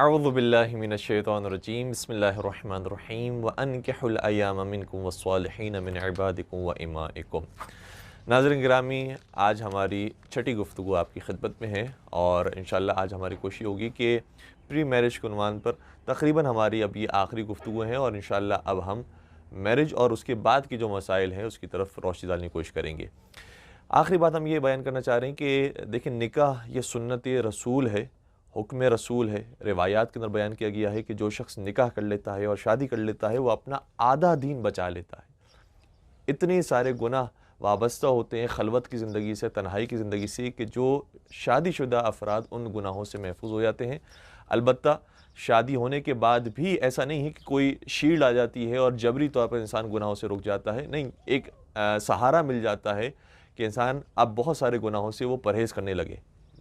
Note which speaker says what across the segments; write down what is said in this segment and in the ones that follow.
Speaker 1: اعوذ باللہ من الشیطان الرجیم بسم اللہ الرحمن الرحیم وَأَنكِحُوا الْأَيَامَ مِنْكُمْ وَالصَّالِحِينَ مِنْ عِبَادِكُمْ وَإِمَائِكُمْ۔ ناظرین گرامی، آج ہماری چھٹی گفتگو آپ کی خدمت میں ہے اور انشاءاللہ آج ہماری کوشش ہوگی کہ پری میرج کے عنوان پر تقریباً ہماری اب یہ آخری گفتگو ہیں اور انشاءاللہ اب ہم میرج اور اس کے بعد کی جو مسائل ہیں اس کی طرف روشنی ڈالنے کی کوشش کریں گے۔ آخری بات ہم یہ بیان کرنا چاہ رہے ہیں کہ دیکھیں، نکاح یہ سنت رسول ہے، حکم رسول ہے۔ روایات کے اندر بیان کیا گیا ہے کہ جو شخص نکاح کر لیتا ہے اور شادی کر لیتا ہے وہ اپنا آدھا دین بچا لیتا ہے۔ اتنے سارے گناہ وابستہ ہوتے ہیں خلوت کی زندگی سے، تنہائی کی زندگی سے، کہ جو شادی شدہ افراد ان گناہوں سے محفوظ ہو جاتے ہیں۔ البتہ شادی ہونے کے بعد بھی ایسا نہیں ہے کہ کوئی شیلڈ آ جاتی ہے اور جبری طور پر انسان گناہوں سے رک جاتا ہے، نہیں، ایک سہارا مل جاتا ہے کہ انسان اب بہت سارے گناہوں سے وہ پرہیز کرنے لگے۔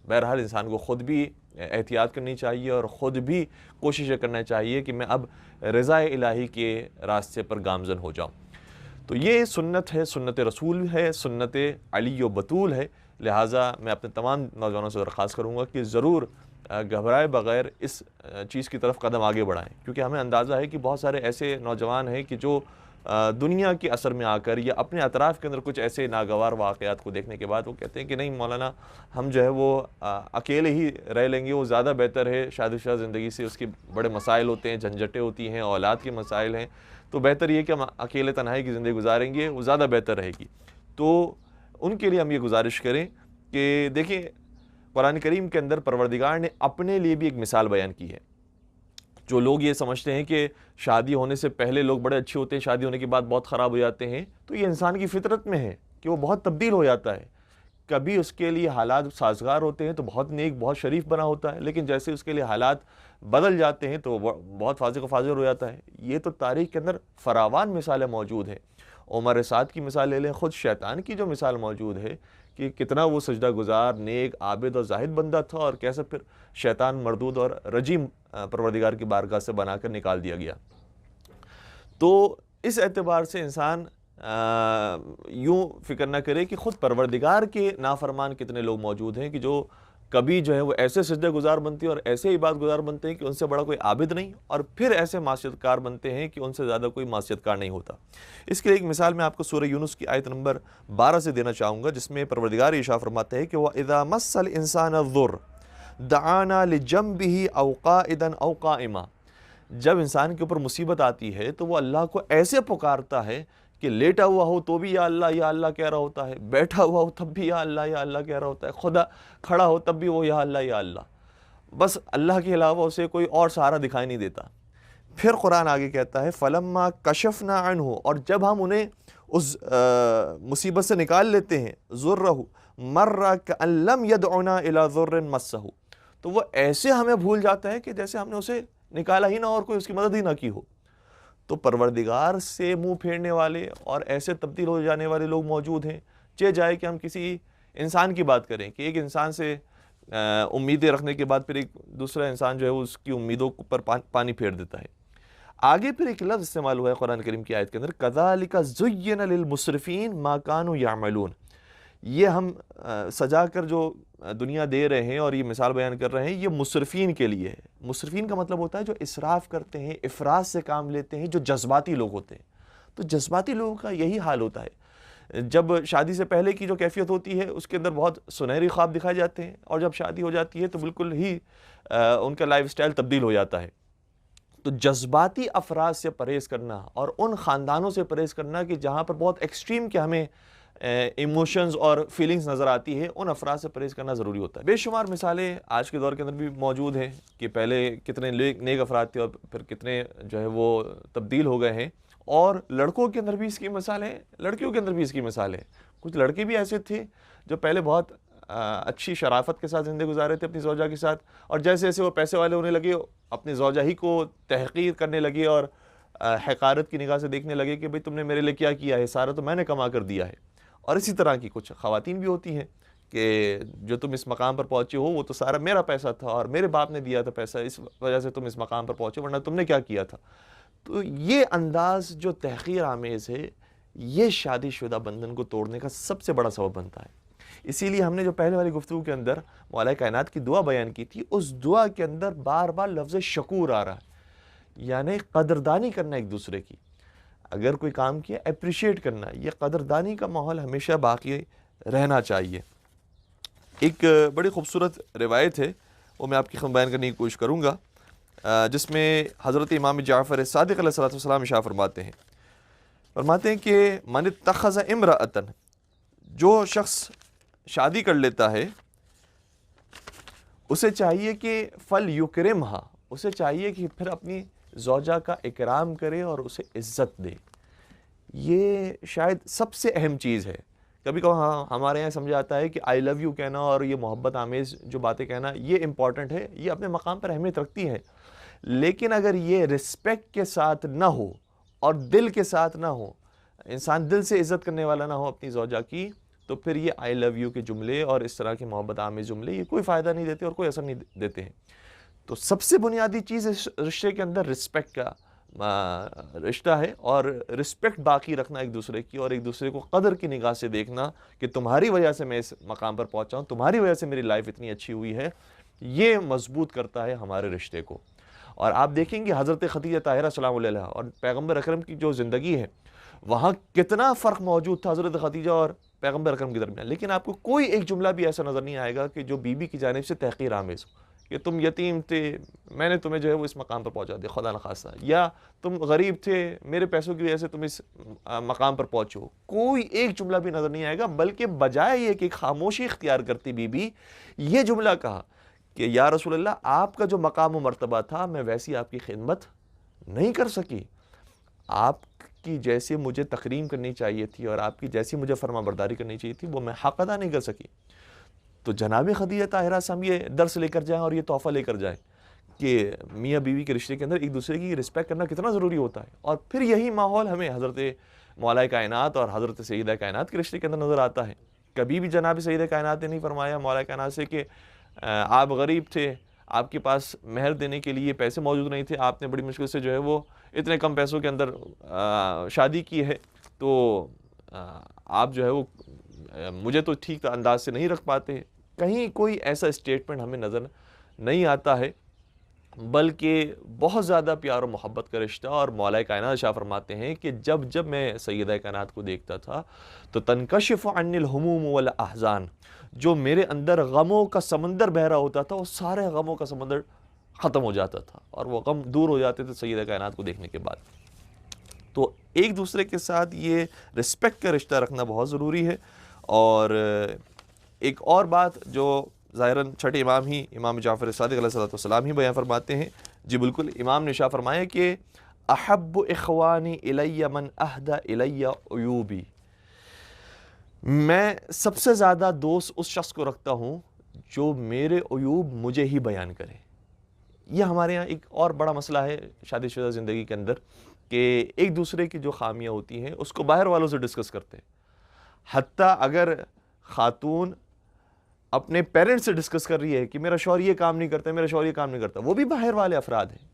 Speaker 1: بہرحال انسان کو خود بھی احتیاط کرنی چاہیے اور خود بھی کوشش کرنا چاہیے کہ میں اب رضا الہی کے راستے پر گامزن ہو جاؤں۔ تو یہ سنت ہے، سنت رسول ہے، سنت علی و بطول ہے۔ لہٰذا میں اپنے تمام نوجوانوں سے درخواست کروں گا کہ ضرور گھبرائے بغیر اس چیز کی طرف قدم آگے بڑھائیں، کیونکہ ہمیں اندازہ ہے کہ بہت سارے ایسے نوجوان ہیں کہ جو دنیا کے اثر میں آ کر یا اپنے اطراف کے اندر کچھ ایسے ناگوار واقعات کو دیکھنے کے بعد وہ کہتے ہیں کہ نہیں مولانا، ہم جو ہے وہ اکیلے ہی رہ لیں گے، وہ زیادہ بہتر ہے، شادی شدہ زندگی سے اس کے بڑے مسائل ہوتے ہیں، جھنجھٹیں ہوتی ہیں، اولاد کے مسائل ہیں، تو بہتر یہ کہ ہم اکیلے تنہائی کی زندگی گزاریں گے، وہ زیادہ بہتر رہے گی۔ تو ان کے لیے ہم یہ گزارش کریں کہ دیکھیں، قرآن کریم کے اندر پروردگار نے اپنے لیے بھی ایک مثال بیان کی ہے۔ جو لوگ یہ سمجھتے ہیں کہ شادی ہونے سے پہلے لوگ بڑے اچھے ہوتے ہیں، شادی ہونے کے بعد بہت خراب ہو جاتے ہیں، تو یہ انسان کی فطرت میں ہے کہ وہ بہت تبدیل ہو جاتا ہے۔ کبھی اس کے لیے حالات سازگار ہوتے ہیں تو بہت نیک، بہت شریف بنا ہوتا ہے، لیکن جیسے اس کے لیے حالات بدل جاتے ہیں تو وہ بہت فاسق و فاجر ہو جاتا ہے۔ یہ تو تاریخ کے اندر فراوان مثالیں موجود ہیں۔ عمر سعد کی مثال لے لیں، خود شیطان کی جو مثال موجود ہے کہ کتنا وہ سجدہ گزار، نیک، عابد اور زاہد بندہ تھا، اور کیسے پھر شیطان مردود اور رجیم پروردگار کی بارگاہ سے بنا کر نکال دیا گیا۔ تو اس اعتبار سے انسان یوں فکر نہ کرے کہ خود پروردگار کے نافرمان کتنے لوگ موجود ہیں کہ جو کبھی جو ہے وہ ایسے سجدہ گزار بنتے ہیں اور ایسے عبادت گزار بنتے ہیں کہ ان سے بڑا کوئی عابد نہیں، اور پھر ایسے معصیت کار بنتے ہیں کہ ان سے زیادہ کوئی معصیت کار نہیں ہوتا۔ اس کے لیے ایک مثال میں آپ کو سورہ یونس کی آیت نمبر 12 سے دینا چاہوں گا، جس میں پروردگار ارشاد فرماتا ہے کہ وَإِذَا مَسَّ الْإِنسَانَ الضُّرُّ دَعَانَا لِجَنبِهِ أَوْ قَاعِدًا أَوْ قَائِمًا۔ جب انسان کے اوپر مصیبت آتی ہے تو وہ اللہ کو ایسے پکارتا ہے کہ لیٹا ہوا ہو تو بھی یا اللہ کہہ رہا ہوتا ہے، بیٹھا ہوا ہو تب بھی یا اللہ کہہ رہا ہوتا ہے، خدا کھڑا ہو تب بھی وہ یا اللہ۔ بس اللہ کے علاوہ اسے کوئی اور سہارا دکھائی نہیں دیتا۔ پھر قرآن آگے کہتا ہے فَلَمَّا كَشَفْنَا عَنْهُ، اور جب ہم انہیں اس مصیبت سے نکال لیتے ہیں، ضُرَّهُ مَرَّ كَأَن لَّمْ يَدْعُنَا إِلَىٰ ضُرٍّ مَسَّهُ، تو وہ ایسے ہمیں بھول جاتا ہے کہ جیسے ہم نے اسے نکالا ہی نہ اور کوئی اس کی مدد ہی نہ کی ہو۔ تو پروردگار سے منہ پھیرنے والے اور ایسے تبدیل ہو جانے والے لوگ موجود ہیں۔ چہ جائے کہ ہم کسی انسان کی بات کریں کہ ایک انسان سے امیدیں رکھنے کے بعد پھر ایک دوسرا انسان جو ہے اس کی امیدوں پر پانی پھیر دیتا ہے۔ آگے پھر ایک لفظ استعمال ہوا ہے قرآن کریم کی آیت کے اندر، كَذَلِكَ زُيِّنَ لِلْمُسْرِفِينَ مَا كَانُوا يَعْمَلُونَ۔ یہ ہم سجا کر جو دنیا دے رہے ہیں اور یہ مثال بیان کر رہے ہیں، یہ مصرفین کے لیے ہے۔ مصرفین کا مطلب ہوتا ہے جو اسراف کرتے ہیں، افراط سے کام لیتے ہیں، جو جذباتی لوگ ہوتے ہیں۔ تو جذباتی لوگوں کا یہی حال ہوتا ہے۔ جب شادی سے پہلے کی جو کیفیت ہوتی ہے اس کے اندر بہت سنہری خواب دکھائے جاتے ہیں، اور جب شادی ہو جاتی ہے تو بالکل ہی ان کا لائف سٹائل تبدیل ہو جاتا ہے۔ تو جذباتی افراد سے پرہیز کرنا اور ان خاندانوں سے پرہیز کرنا کہ جہاں پر بہت ایکسٹریم کے ہمیں ایموشنز اور فیلنگز نظر آتی ہے، ان افراد سے پرہیز کرنا ضروری ہوتا ہے۔ بے شمار مثالیں آج کے دور کے اندر بھی موجود ہیں کہ پہلے کتنے نیک افراد تھے اور پھر کتنے جو ہے وہ تبدیل ہو گئے ہیں، اور لڑکوں کے اندر بھی اس کی مثال ہے، لڑکیوں کے اندر بھی اس کی مثال ہے۔ کچھ لڑکے بھی ایسے تھے جو پہلے بہت اچھی شرافت کے ساتھ زندگی گزارے تھے اپنی زوجہ کے ساتھ، اور جیسے جیسے وہ پیسے والے ہونے لگے اپنی زوجہ ہی کو تحقیر کرنے لگے اور حقارت کی نگاہ سے دیکھنے لگے کہ بھئی تم نے میرے لیے کیا کیا ہے، سارا تو میں نے کما کر دیا ہے۔ اور اسی طرح کی کچھ خواتین بھی ہوتی ہیں کہ جو تم اس مقام پر پہنچے ہو وہ تو سارا میرا پیسہ تھا اور میرے باپ نے دیا تھا پیسہ، اس وجہ سے تم اس مقام پر پہنچے، ورنہ تم نے کیا کیا تھا۔ تو یہ انداز جو تحقیر آمیز ہے، یہ شادی شدہ بندھن کو توڑنے کا سب سے بڑا سبب بنتا ہے۔ اسی لیے ہم نے جو پہلے والی گفتگو کے اندر مولا کائنات کی دعا بیان کی تھی، اس دعا کے اندر بار بار لفظ شکور آ رہا ہے، یعنی قدردانی کرنا ایک دوسرے کی، اگر کوئی کام کیا اپریشیٹ کرنا، یہ قدردانی کا ماحول ہمیشہ باقی رہنا چاہیے۔ ایک بڑی خوبصورت روایت ہے، وہ میں آپ کی خدمت بیان کرنے کی کوشش کروں گا، جس میں حضرت امام جعفر صادق علیہ السلام ارشاد فرماتے ہیں کہ من اتخذ امرأۃ، جو شخص شادی کر لیتا ہے اسے چاہیے کہ فل یکرمھا، اسے چاہیے کہ پھر اپنی زوجہ کا اکرام کرے اور اسے عزت دے۔ یہ شاید سب سے اہم چیز ہے۔ کبھی کبھی ہمارے یہاں سمجھا جاتا ہے کہ آئی لو یو کہنا اور یہ محبت آمیز جو باتیں کہنا یہ امپورٹنٹ ہے، یہ اپنے مقام پر اہمیت رکھتی ہے، لیکن اگر یہ رسپیکٹ کے ساتھ نہ ہو اور دل کے ساتھ نہ ہو، انسان دل سے عزت کرنے والا نہ ہو اپنی زوجہ کی، تو پھر یہ آئی لو یو کے جملے اور اس طرح کے محبت آمیز جملے یہ کوئی فائدہ نہیں دیتے اور کوئی اثر نہیں دیتے ہیں۔ تو سب سے بنیادی چیز اس رشتے کے اندر رسپیکٹ کا رشتہ ہے، اور رسپیکٹ باقی رکھنا ایک دوسرے کی، اور ایک دوسرے کو قدر کی نگاہ سے دیکھنا کہ تمہاری وجہ سے میں اس مقام پر پہنچا ہوں، تمہاری وجہ سے میری لائف اتنی اچھی ہوئی ہے، یہ مضبوط کرتا ہے ہمارے رشتے کو۔ اور آپ دیکھیں گے حضرت خدیجہ طاہرہ سلام اللہ علیہا اور پیغمبر اکرم کی جو زندگی ہے، وہاں کتنا فرق موجود تھا حضرت خدیجہ اور پیغمبر اکرم کے درمیان، لیکن آپ کو کوئی ایک جملہ بھی ایسا نظر نہیں آئے گا کہ جو بی بی کی جانب سے تحقیر آمیز ہو، کہ تم یتیم تھے، میں نے تمہیں جو ہے وہ اس مقام پر پہنچا دیا خدا نخواستہ، یا تم غریب تھے، میرے پیسوں کی وجہ سے تم اس مقام پر پہنچو۔ کوئی ایک جملہ بھی نظر نہیں آئے گا، بلکہ بجائے یہ کہ خاموشی اختیار کرتی بی بی، یہ جملہ کہا کہ یا رسول اللہ آپ کا جو مقام و مرتبہ تھا میں ویسی آپ کی خدمت نہیں کر سکی، آپ کی جیسے مجھے تکریم کرنی چاہیے تھی اور آپ کی جیسی مجھے فرما برداری کرنی چاہیے تھی وہ میں حق ادا نہیں کر سکی۔ تو جناب خدیجہ طاہرہ سے ہم یہ درس لے کر جائیں اور یہ تحفہ لے کر جائیں کہ میاں بیوی کے رشتے کے اندر ایک دوسرے کی رسپیکٹ کرنا کتنا ضروری ہوتا ہے، اور پھر یہی ماحول ہمیں حضرت مولا کائنات اور حضرت سیدہ کائنات کے رشتے کے اندر نظر آتا ہے۔ کبھی بھی جناب سیدہ کائنات نے نہیں فرمایا مولا کائنات سے کہ آپ غریب تھے، آپ کے پاس مہر دینے کے لیے پیسے موجود نہیں تھے، آپ نے بڑی مشکل سے جو ہے وہ اتنے کم پیسوں کے اندر شادی کی ہے، تو آپ جو ہے وہ مجھے تو ٹھیک انداز سے نہیں رکھ پاتے۔ کہیں کوئی ایسا اسٹیٹمنٹ ہمیں نظر نہیں آتا ہے، بلکہ بہت زیادہ پیار و محبت کا رشتہ۔ اور مولا کائنات شاہ فرماتے ہیں کہ جب جب میں سیدہ کائنات کو دیکھتا تھا تو تنکشف عنی الہموم والاحزان، جو میرے اندر غموں کا سمندر بہہ رہا ہوتا تھا وہ سارے غموں کا سمندر ختم ہو جاتا تھا اور وہ غم دور ہو جاتے تھے سیدہ کائنات کو دیکھنے کے بعد۔ تو ایک دوسرے کے ساتھ یہ رسپیکٹ کا رشتہ رکھنا بہت ضروری ہے۔ اور ایک اور بات جو ظاہراً چھٹے امام ہی امام جعفر صادق علیہ السلام ہی بیان فرماتے ہیں، جی بالکل، امام نے شاہ فرمایا کہ احب اخوانی الی من اہدی الی عیوبی، میں سب سے زیادہ دوست اس شخص کو رکھتا ہوں جو میرے عیوب مجھے ہی بیان کرے۔ یہ ہمارے ہاں ایک اور بڑا مسئلہ ہے شادی شدہ زندگی کے اندر کہ ایک دوسرے کی جو خامیاں ہوتی ہیں اس کو باہر والوں سے ڈسکس کرتے ہیں، حتیٰ اگر خاتون اپنے پیرنٹس سے ڈسکس کر رہی ہے کہ میرا شوہر یہ کام نہیں کرتا، میرا شوہر یہ کام نہیں کرتا، وہ بھی باہر والے افراد ہیں۔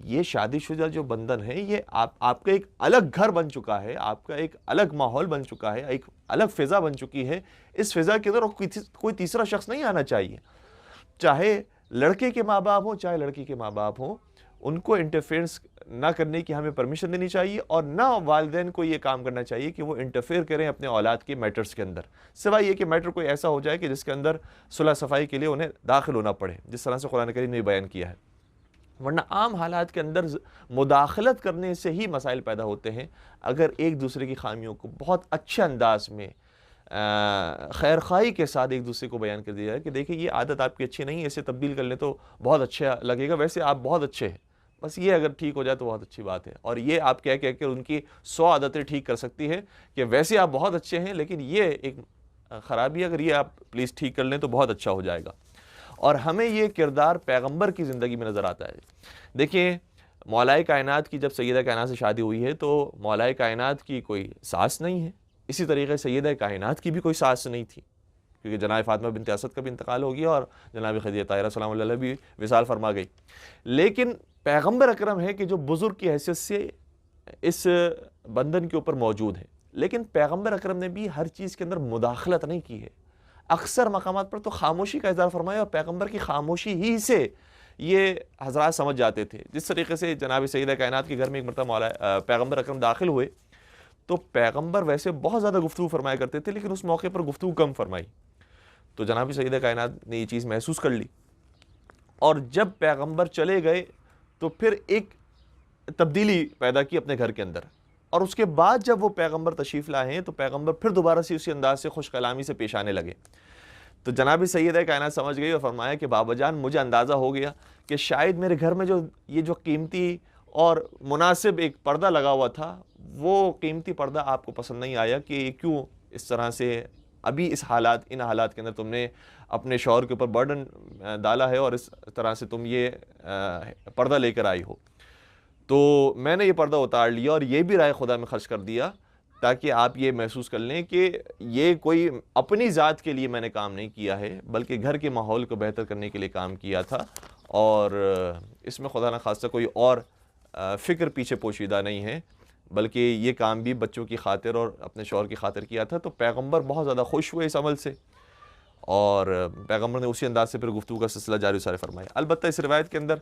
Speaker 1: یہ شادی شدہ جو بندھن ہے یہ آپ کا ایک الگ گھر بن چکا ہے، آپ کا ایک الگ ماحول بن چکا ہے، ایک الگ فضا بن چکی ہے۔ اس فضا کے اندر کوئی تیسرا شخص نہیں آنا چاہیے، چاہے لڑکے کے ماں باپ ہوں چاہے لڑکی کے ماں باپ ہوں، ان کو انٹرفیئرنس نہ کرنے کی ہمیں پرمیشن دینی چاہیے، اور نہ والدین کو یہ کام کرنا چاہیے کہ وہ انٹرفیئر کریں اپنے اولاد کے میٹرز کے اندر، سوائے یہ کہ میٹر کوئی ایسا ہو جائے کہ جس کے اندر صلح صفائی کے لیے انہیں داخل ہونا پڑے، جس طرح سے قرآن کریم نے بیان کیا ہے۔ ورنہ عام حالات کے اندر مداخلت کرنے سے ہی مسائل پیدا ہوتے ہیں۔ اگر ایک دوسرے کی خامیوں کو بہت اچھے انداز میں خیر خواہی کے ساتھ ایک دوسرے کو بیان کر دیا جائے کہ دیکھیں یہ عادت آپ کی اچھی نہیں ہے، اسے تبدیل کر لیں تو بہت اچھا لگے گا، ویسے آپ بہت اچھے ہیں، بس یہ اگر ٹھیک ہو جائے تو بہت اچھی بات ہے۔ اور یہ آپ کہہ کے ان کی 100 عادتیں ٹھیک کر سکتی ہے کہ ویسے آپ بہت اچھے ہیں لیکن یہ ایک خرابی، اگر یہ آپ پلیز ٹھیک کر لیں تو بہت اچھا ہو جائے گا۔ اور ہمیں یہ کردار پیغمبر کی زندگی میں نظر آتا ہے۔ دیکھیں مولا کائنات کی جب سیدہ کائنات سے شادی ہوئی ہے تو مولا کائنات کی کوئی ساس نہیں ہے، اسی طریقے سیدہ کائنات کی بھی کوئی ساس نہیں تھی، کیونکہ جناب فاطمہ بنت اسد کا بھی انتقال ہو گیا اور جناب خدیجہ طاہرہ سلام اللہ علیہ بھی وصال فرما گئی۔ لیکن پیغمبر اکرم ہے کہ جو بزرگ کی حیثیت سے اس بندھن کے اوپر موجود ہے، لیکن پیغمبر اکرم نے بھی ہر چیز کے اندر مداخلت نہیں کی ہے۔ اکثر مقامات پر تو خاموشی کا اظہار فرمایا، اور پیغمبر کی خاموشی ہی سے یہ حضرات سمجھ جاتے تھے. جس طریقے سے جناب سیدہ کائنات کے گھر میں ایک مرتبہ پیغمبر اکرم داخل ہوئے تو پیغمبر ویسے بہت زیادہ گفتگو فرمایا کرتے تھے، لیکن اس موقع پر گفتگو کم فرمائی. تو جناب سیدہ کائنات نے یہ چیز محسوس کر لی، اور جب پیغمبر چلے گئے تو پھر ایک تبدیلی پیدا کی اپنے گھر کے اندر. اور اس کے بعد جب وہ پیغمبر تشریف لائے ہیں تو پیغمبر پھر دوبارہ سے اسی انداز سے خوش کلامی سے پیش آنے لگے. تو جناب سیدہ کائنات سمجھ گئی اور فرمایا کہ بابا جان مجھے اندازہ ہو گیا کہ شاید میرے گھر میں جو قیمتی اور مناسب ایک پردہ لگا ہوا تھا، وہ قیمتی پردہ آپ کو پسند نہیں آیا کہ کیوں اس طرح سے ابھی ان حالات کے اندر تم نے اپنے شوہر کے اوپر برڈن ڈالا ہے اور اس طرح سے تم یہ پردہ لے کر آئی ہو. تو میں نے یہ پردہ اتار لیا اور یہ بھی رائے خدا میں خرچ کر دیا تاکہ آپ یہ محسوس کر لیں کہ یہ کوئی اپنی ذات کے لیے میں نے کام نہیں کیا ہے، بلکہ گھر کے ماحول کو بہتر کرنے کے لیے کام کیا تھا، اور اس میں خدا نخواستہ کوئی اور فکر پیچھے پوشیدہ نہیں ہے، بلکہ یہ کام بھی بچوں کی خاطر اور اپنے شوہر کی خاطر کیا تھا. تو پیغمبر بہت زیادہ خوش ہوئے اس عمل سے، اور پیغمبر نے اسی انداز سے پھر گفتگو کا سلسلہ جاری سارے فرمایا. البتہ اس روایت کے اندر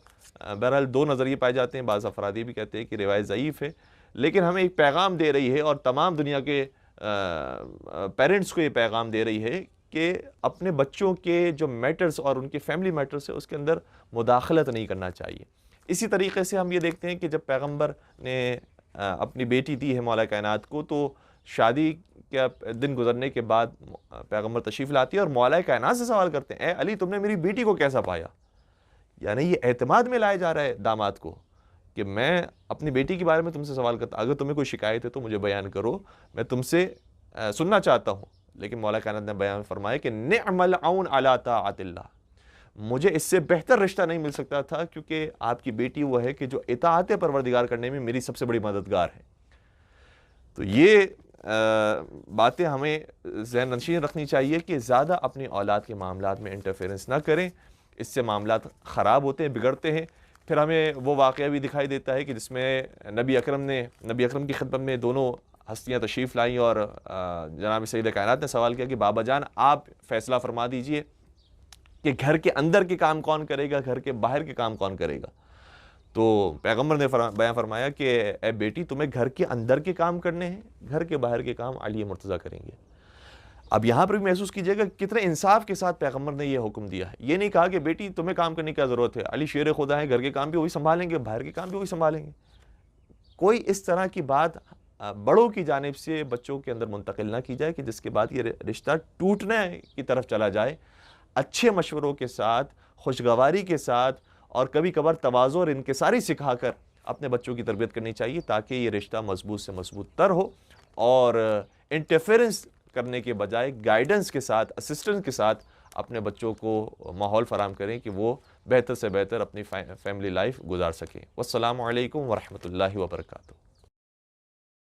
Speaker 1: بہرحال 2 نظریے پائے جاتے ہیں. بعض افراد یہ بھی کہتے ہیں کہ روایت ضعیف ہے، لیکن ہمیں ایک پیغام دے رہی ہے اور تمام دنیا کے پیرنٹس کو یہ پیغام دے رہی ہے کہ اپنے بچوں کے جو میٹرز اور ان کے فیملی میٹرز ہے اس کے اندر مداخلت نہیں کرنا چاہیے. اسی طریقے سے ہم یہ دیکھتے ہیں کہ جب پیغمبر نے اپنی بیٹی دی ہے مولا کائنات کو، تو شادی کے دن گزرنے کے بعد پیغمبر تشریف لاتی ہے اور مولا کائنات سے سوال کرتے ہیں، اے علی تم نے میری بیٹی کو کیسا پایا؟ یعنی یہ اعتماد میں لایا جا رہا ہے داماد کو کہ میں اپنی بیٹی کے بارے میں تم سے سوال کرتا، اگر تمہیں کوئی شکایت ہے تو مجھے بیان کرو، میں تم سے سننا چاہتا ہوں. لیکن مولا کائنات نے بیان فرمایا کہ نعم العون علی طاعت اللہ، مجھے اس سے بہتر رشتہ نہیں مل سکتا تھا، کیونکہ آپ کی بیٹی وہ ہے کہ جو اطاعت پروردگار کرنے میں میری سب سے بڑی مددگار ہے. تو یہ باتیں ہمیں ذہن نشین رکھنی چاہیے کہ زیادہ اپنی اولاد کے معاملات میں انٹرفیرنس نہ کریں، اس سے معاملات خراب ہوتے ہیں، بگڑتے ہیں. پھر ہمیں وہ واقعہ بھی دکھائی دیتا ہے کہ جس میں نبی اکرم کی خدمت میں دونوں ہستیاں تشریف لائیں اور جناب سیدہ کائنات نے سوال کیا کہ بابا جان آپ فیصلہ فرما دیجئے کہ گھر کے اندر کے کام کون کرے گا، گھر کے باہر کے کام کون کرے گا. تو پیغمبر نے بیان فرمایا کہ اے بیٹی تمہیں گھر کے اندر کے کام کرنے ہیں، گھر کے باہر کے کام علی مرتضیٰ کریں گے. اب یہاں پر بھی محسوس کیجئے گا کتنے انصاف کے ساتھ پیغمبر نے یہ حکم دیا ہے. یہ نہیں کہا کہ بیٹی تمہیں کام کرنے کی ضرورت ہے، علی شیر خدا ہے، گھر کے کام بھی وہی سنبھالیں گے، باہر کے کام بھی وہی سنبھالیں گے. کوئی اس طرح کی بات بڑوں کی جانب سے بچوں کے اندر منتقل نہ کی جائے کہ جس کے بعد یہ رشتہ ٹوٹنے کی طرف چلا جائے. اچھے مشوروں کے ساتھ، خوشگواری کے ساتھ، اور کبھی کبھار تواضع اور انکساری سکھا کر اپنے بچوں کی تربیت کرنی چاہیے تاکہ یہ رشتہ مضبوط سے مضبوط تر ہو، اور انٹرفیرنس کرنے کے بجائے گائیڈنس کے ساتھ، اسسٹنس کے ساتھ اپنے بچوں کو ماحول فراہم کریں کہ وہ بہتر سے بہتر اپنی فیملی لائف گزار سکیں. والسلام علیکم ورحمۃ اللہ وبرکاتہ.